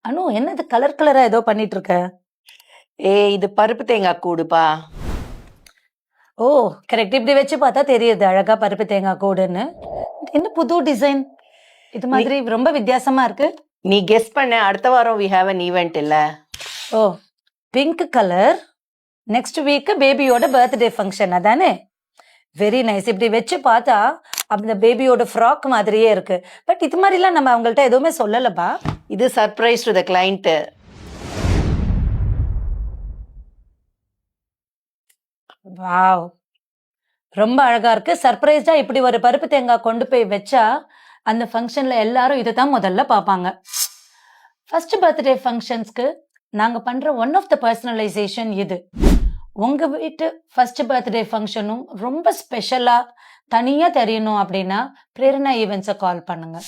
அனு என்னது கலர் கலரா ஏதோ பண்ணிட்டு இருக்க? இது பருப்பு தேங்காய் கூடுப்பா. ஓ கரெக்ட். இப்படி வச்சு பார்த்தா தெரியுது அழகா பருப்பு தேங்காய் கூடுன்னு. இது என்ன புது டிசைன்? இது மாதிரி ரொம்ப வித்தியாசமா இருக்கு. நீ கெஸ் பண்ண, அடுத்த வாரம் வி ஹேவ் an ஈவெண்ட் இல்ல? Oh pink colour. Next week பேபியோட பர்த்டே ஃபங்க்ஷன் அதானே? Very nice. இப்படி வச்சு பார்த்தா அந்த பேபியோட ஃப்ராக் மாதிரியே இருக்கு. பட் இது மாதிரிலாம் நம்ம அவங்கள்ட்ட எதுவுமே சொல்லலப்பா. இது surprise to the client. Wow, ரொம்ப அழகா இருக்கு. சர்ப்ரைஸா இப்படி ஒரு பருப்பு தேங்காய் கொண்டு போய் வச்சா அந்த ஃபங்க்ஷன்ல எல்லாரும் இதை தான் முதல்ல பார்ப்பாங்க. ஃபர்ஸ்ட் பர்த்டே ஃபங்க்ஷன்ஸ்க்கு நாங்க பண்ற ஒன் ஆஃப் த பர்சனலைசேஷன் இது. உங்க வீட்டு ஃபர்ஸ்ட் பர்த்டே ஃபங்க்ஷனும் ரொம்ப ஸ்பெஷலா தனியா தெரியணும் அப்படின்னா பிரேரணா ஈவெண்ட்ஸை கால் பண்ணுங்க.